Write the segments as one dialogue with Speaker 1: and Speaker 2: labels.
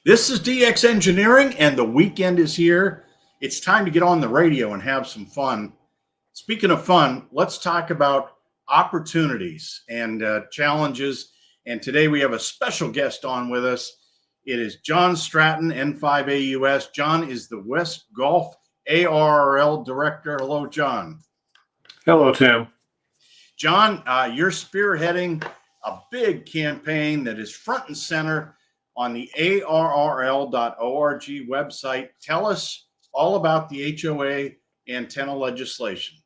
Speaker 1: This is DX Engineering, and the weekend is here. It's time to get on the radio and have some fun. Speaking of fun, let's talk about opportunities and challenges. And today we have a special guest on with us. It is John Stratton, N5AUS. John is the West Gulf ARRL Director. Hello, John.
Speaker 2: Hello, Tim.
Speaker 1: John, you're spearheading a big campaign that is front and center on the ARRL.org website. Tell us all about the HOA antenna legislation.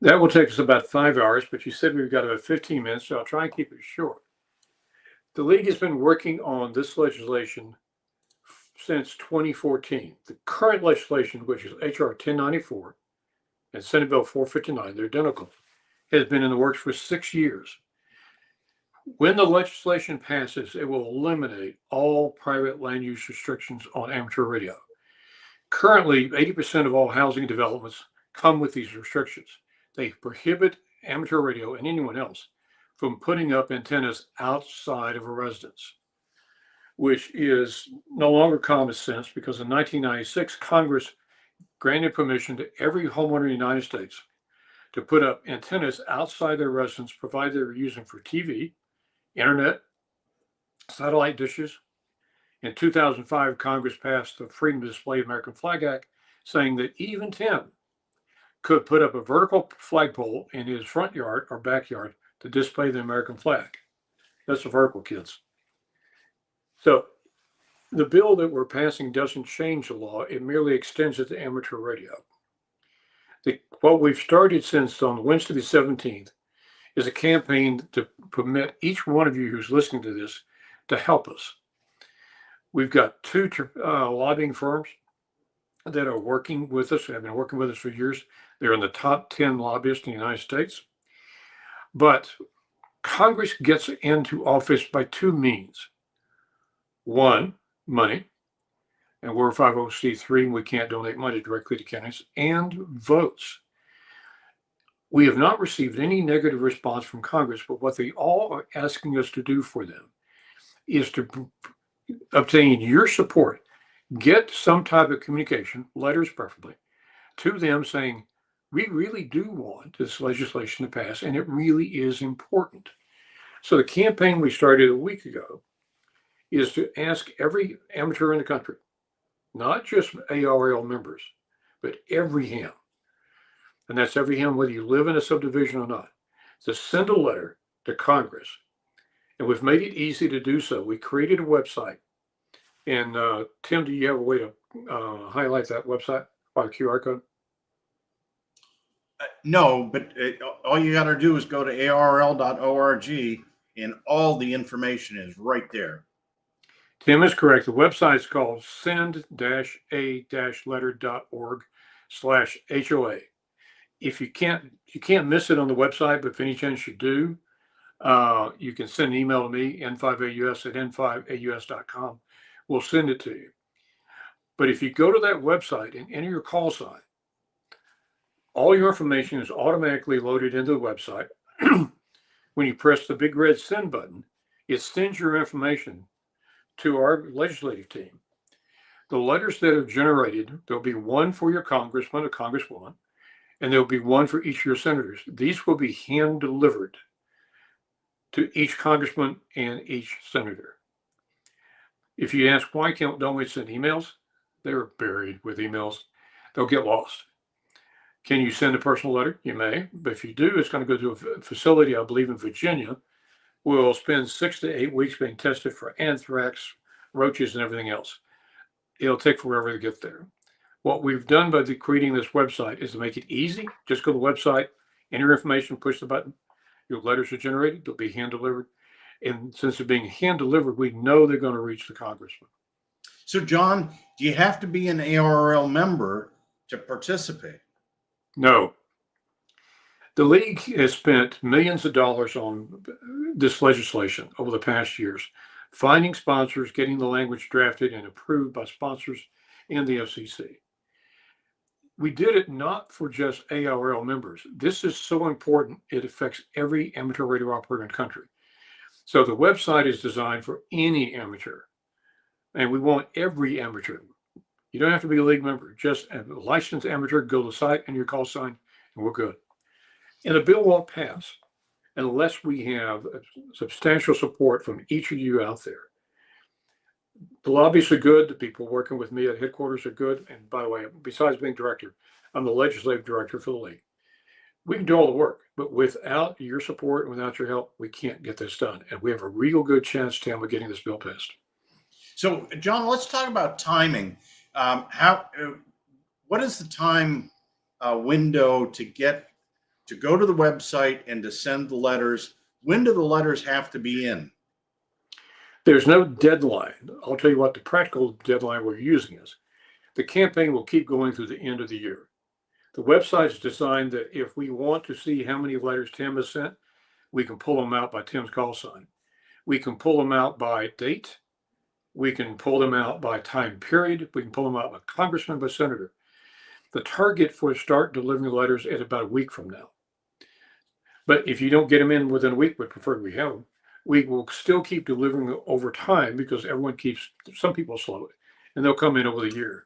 Speaker 2: That will take us about 5 hours, but you said we've got about 15 minutes, so I'll try and keep it short. The League has been working on this legislation since 2014. The current legislation, which is H.R. 1094 and Senate Bill 459, they're identical, has been in the works for 6 years. When the legislation passes, it will eliminate all private land use restrictions on amateur radio. Currently, 80% of all housing developments come with these restrictions. They prohibit amateur radio and anyone else from putting up antennas outside of a residence, which is no longer common sense because in 1996, Congress granted permission to every homeowner in the United States to put up antennas outside their residence, provided they were using for TV, internet, satellite dishes. In 2005, Congress passed the Freedom to Display American Flag Act, saying that even Tim could put up a vertical flagpole in his front yard or backyard to display the American flag. That's the vertical, kids. So the bill that we're passing doesn't change the law. It merely extends it to amateur radio. What we've started since on Wednesday the 17th is a campaign to permit each one of you who's listening to this to help us. We've got two lobbying firms that are working with us, have been working with us for years. They're in the top 10 lobbyists in the United States. But Congress gets into office by two means. One, money, and we're a 501c3 and we can't donate money directly to counties, and votes. We have not received any negative response from Congress, but what they all are asking us to do for them is to obtain your support, get some type of communication, letters preferably, to them saying, we really do want this legislation to pass, and it really is important. So the campaign we started a week ago is to ask every amateur in the country, not just ARRL members, but every ham, and that's every ham whether you live in a subdivision or not, to send a letter to Congress. And we've made it easy to do so. We created a website. And Tim, do you have a way to highlight that website by the QR code?
Speaker 1: No, but all you got to do is go to ARRL.org and all the information is right there.
Speaker 2: Tim is correct. The website is called send-a-letter.org/HOA. If you can't miss it on the website, but if any chance you do, you can send an email to me, N5AUS at N5AUS.com. We'll send it to you. But if you go to that website and enter your call sign, all your information is automatically loaded into the website. When you press the big red send button, it sends your information to our legislative team. The letters that are generated, there'll be one for your congressman or congresswoman, and there'll be one for each of your senators. These will be hand delivered to each congressman and each senator. If you ask why don't we send emails, they're buried with emails. They'll get lost. Can you send a personal letter? You may, but if you do, it's going to go to a facility, I believe in Virginia, will spend 6 to 8 weeks being tested for anthrax, roaches, and everything else. It'll take forever to get there. What we've done by creating this website is to make it easy. Just go to the website, enter your information, push the button. Your letters are generated. They'll be hand delivered. And since they're being hand delivered, we know they're going to reach the congressman.
Speaker 1: So, John, do you have to be an ARRL member to participate?
Speaker 2: No. The League has spent millions of dollars on this legislation over the past years, finding sponsors, getting the language drafted and approved by sponsors and the FCC. We did it not for just ARRL members. This is so important, it affects every amateur radio operator in the country. So the website is designed for any amateur. And we want every amateur. You don't have to be a league member, just a licensed amateur, go to the site and your call sign, and we're good. And the bill won't pass unless we have substantial support from each of you out there. The lobbyists are good. The people working with me at headquarters are good. And by the way, besides being director, I'm the legislative director for the league. We can do all the work, but without your support and without your help, we can't get this done. And we have a real good chance, Tim, of getting this bill passed.
Speaker 1: So, John, let's talk about timing. What is the time window to go to the website and to send the letters? When do the letters have to be in?
Speaker 2: There's no deadline. I'll tell you what the practical deadline we're using is. The campaign will keep going through the end of the year. The website's designed that if we want to see how many letters Tim has sent, we can pull them out by Tim's call sign. We can pull them out by date. We can pull them out by time period. We can pull them out by congressman, by senator. The target for start delivering letters is about a week from now. But if you don't get them in within a week, we prefer we have them. We will still keep delivering over time because some people slow it, and they'll come in over the year.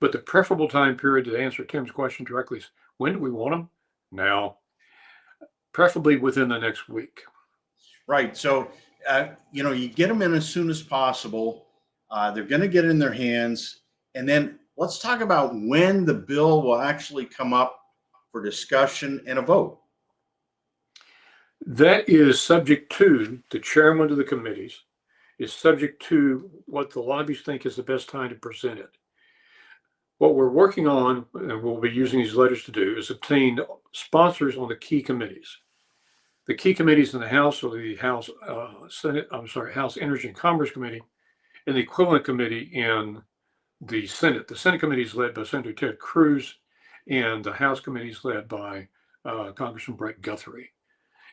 Speaker 2: But the preferable time period to answer Tim's question directly is, when do we want them? Now, preferably within the next week.
Speaker 1: Right. So, you get them in as soon as possible. They're going to get in their hands. And then let's talk about when the bill will actually come up for discussion and a vote.
Speaker 2: That is subject to the chairman of the committees, is subject to what the lobbyists think is the best time to present it. What we're working on, and we'll be using these letters to do, is obtain sponsors on the key committees. The key committees in the House are the House Energy and Commerce Committee, and the equivalent committee in the Senate. The Senate committee is led by Senator Ted Cruz, and the House committee is led by Congressman Brett Guthrie.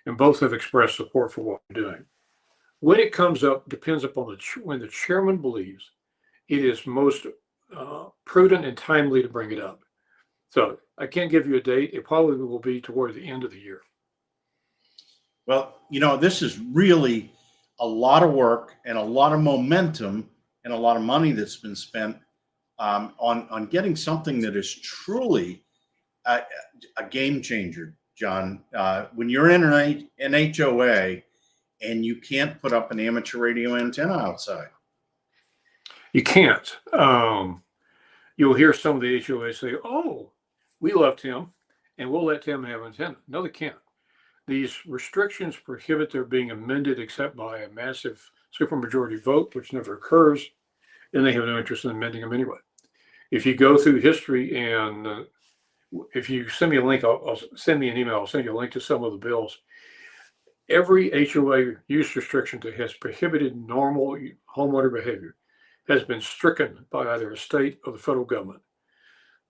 Speaker 2: And both have expressed support for what we're doing. When it comes up depends upon when the chairman believes it is most prudent and timely to bring it up. So I can't give you a date. It probably will be toward the end of the year.
Speaker 1: Well, this is really a lot of work and a lot of momentum and a lot of money that's been spent on getting something that is truly a game changer, John. When you're in an HOA and you can't put up an amateur radio antenna outside.
Speaker 2: You can't. You'll hear some of the HOA say, "Oh, we love Tim, and we'll let Tim have an antenna." No, they can't. These restrictions prohibit their being amended except by a massive supermajority vote, which never occurs, and they have no interest in amending them anyway. If you go through history and if you send me a link, I'll send me an email. I'll send you a link to some of the bills. Every HOA use restriction that has prohibited normal homeowner behavior has been stricken by either a state or the federal government.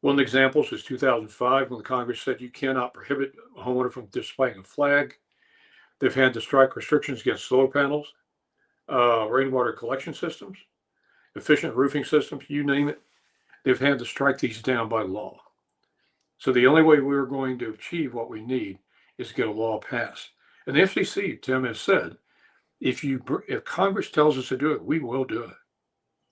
Speaker 2: One of the examples is 2005 when the Congress said you cannot prohibit a homeowner from displaying a flag. They've had to strike restrictions against solar panels, rainwater collection systems, efficient roofing systems, you name it. They've had to strike these down by law. So the only way we're going to achieve what we need is to get a law passed. And the FCC, Tim, has said, if Congress tells us to do it, we will do it.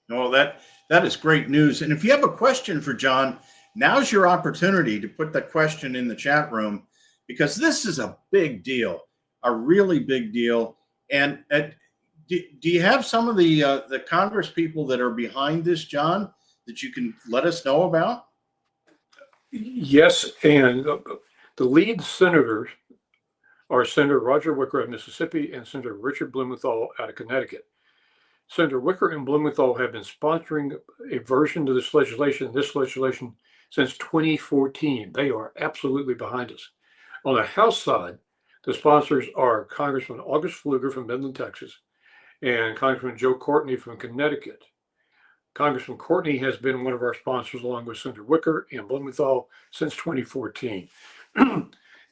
Speaker 1: No, that is great news. And if you have a question for John, now's your opportunity to put that question in the chat room, because this is a big deal, a really big deal. And do you have some of the Congress people that are behind this, John, that you can let us know about?
Speaker 2: Yes, and the lead senators are Senator Roger Wicker of Mississippi and Senator Richard Blumenthal out of Connecticut. Senator Wicker and Blumenthal have been sponsoring a version of this legislation since 2014. They are absolutely behind us. On the House side, the sponsors are Congressman August Pfluger from Midland, Texas, and Congressman Joe Courtney from Connecticut. Congressman Courtney has been one of our sponsors along with Senator Wicker and Blumenthal since 2014.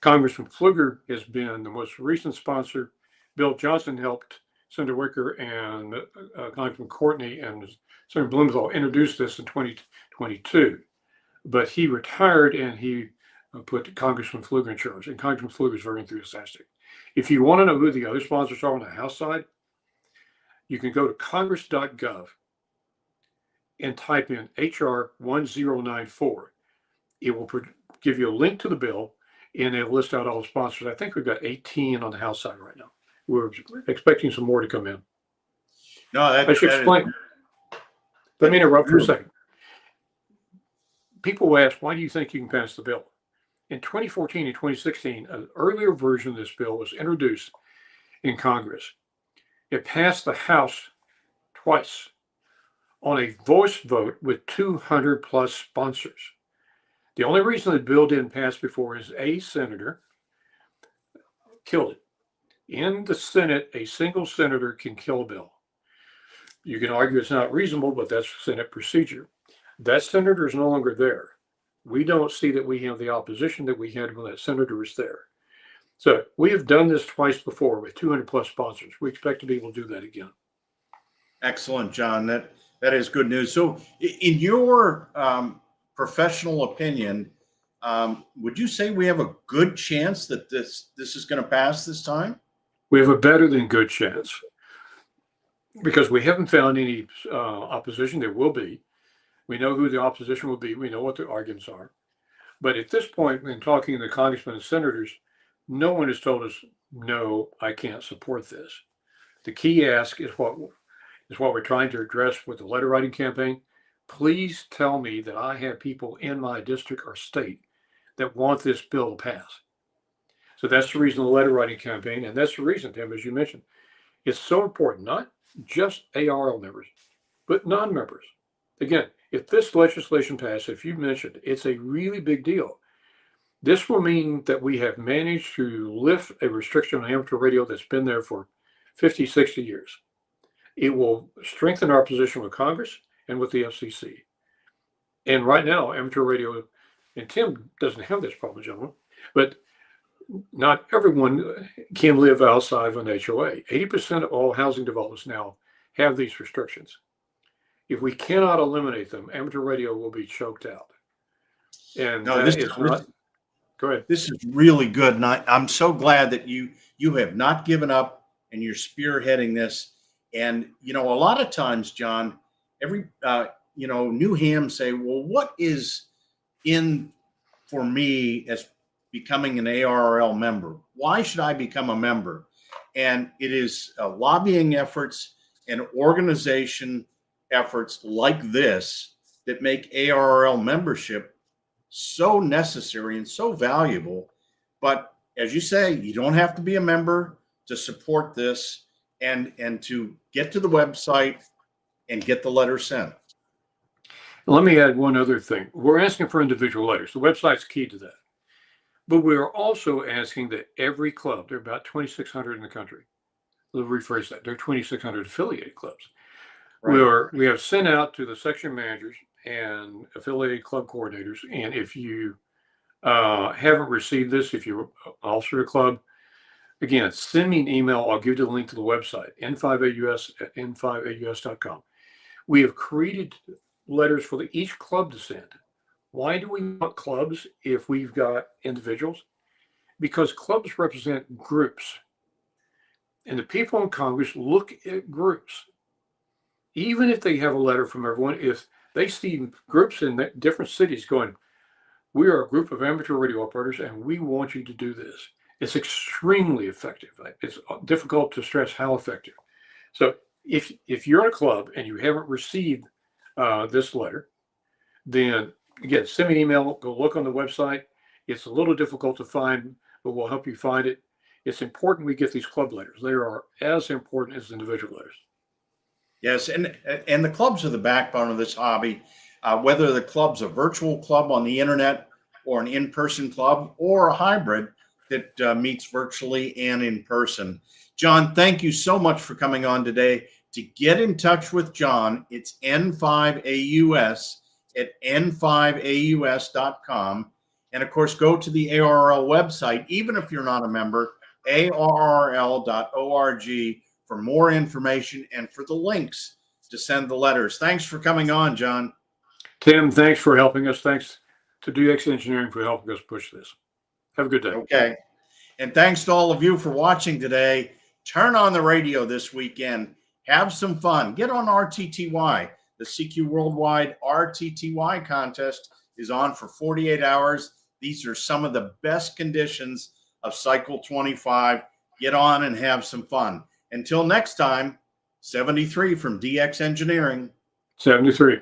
Speaker 2: Congressman Pfluger has been the most recent sponsor. Bill Johnson helped Senator Wicker and Congressman Courtney and Senator Blumenthal introduced this in 2022. But he retired and he put Congressman Pfluger in charge. And Congressman Pfluger is very enthusiastic. If you want to know who the other sponsors are on the House side, you can go to congress.gov and type in HR 1094. It will give you a link to the bill, and it'll list out all the sponsors. I think we've got 18 on the House side right now. We're expecting some more to come in.
Speaker 1: No,
Speaker 2: I should explain. Let me interrupt for a second. People will ask, why do you think you can pass the bill? In 2014 and 2016, an earlier version of this bill was introduced in Congress. It passed the House twice on a voice vote with 200 plus sponsors. The only reason the bill didn't pass before is a senator killed it. In the Senate, a single senator can kill a bill. You can argue it's not reasonable, but that's Senate procedure. That senator is no longer there. We don't see that we have the opposition that we had when that senator was there. So we have done this twice before with 200 plus sponsors. We expect to be able to do that again.
Speaker 1: Excellent, John. That is good news. So in your professional opinion, would you say we have a good chance that this is going to pass this time?
Speaker 2: We have a better than good chance because we haven't found any opposition. There will be. We know who the opposition will be. We know what the arguments are. But at this point, when talking to the congressmen and senators, no one has told us, no, I can't support this. The key ask is what we're trying to address with the letter writing campaign. Please tell me that I have people in my district or state that want this bill to pass. So that's the reason of the letter writing campaign. And that's the reason, Tim, as you mentioned, it's so important, not just ARL members, but non-members. Again, if this legislation passes, if you mentioned, it's a really big deal. This will mean that we have managed to lift a restriction on amateur radio that's been there for 50, 60 years. It will strengthen our position with Congress and with the FCC. And right now, amateur radio, and Tim doesn't have this problem, gentlemen, but not everyone can live outside of an HOA. 80% of all housing developments now have these restrictions. If we cannot eliminate them, amateur radio will be choked out. And
Speaker 1: no,
Speaker 2: that is not. Go ahead.
Speaker 1: This is really good, and I'm so glad that you have not given up and you're spearheading this. And a lot of times, John, every new hams say, well, what is in for me as becoming an ARL member? Why should I become a member? And it is lobbying efforts and organization efforts like this that make ARL membership so necessary and so valuable. But as you say, you don't have to be a member to support this and to get to the website and get the letter sent.
Speaker 2: Let me add one other thing. We're asking for individual letters. The website's key to that. But we are also asking that every club, there are about 2,600 in the country. We'll rephrase that. There are 2,600 affiliated clubs. Right. We have sent out to the section managers and affiliated club coordinators. And if you haven't received this, if you're also a club, again, send me an email. I'll give you the link to the website, N5AUS at N5AUS.com. We have created letters for each club to send. Why do we want clubs if we've got individuals? Because clubs represent groups. And the people in Congress look at groups. Even if they have a letter from everyone, if they see groups in different cities going, we are a group of amateur radio operators and we want you to do this. It's extremely effective. It's difficult to stress how effective. So if you're in a club and you haven't received this letter, then again, send me an email, go look on the website. It's a little difficult to find, but we'll help you find it. It's important we get these club letters. They are as important as individual letters.
Speaker 1: Yes, and the clubs are the backbone of this hobby, whether the club's a virtual club on the internet or an in-person club or a hybrid that meets virtually and in person. John, thank you so much for coming on today. To get in touch with John, it's N5AUS at N5AUS.com. And of course, go to the ARL website, even if you're not a member, ARRL.org, for more information and for the links to send the letters. Thanks for coming on, John.
Speaker 2: Tim, thanks for helping us. Thanks to DX Engineering for helping us push this. Have a good day.
Speaker 1: Okay. And thanks to all of you for watching today. Turn on the radio this weekend. Have some fun. Get on RTTY. The CQ Worldwide RTTY contest is on for 48 hours. These are some of the best conditions of Cycle 25. Get on and have some fun. Until next time, 73 from DX Engineering.
Speaker 2: 73.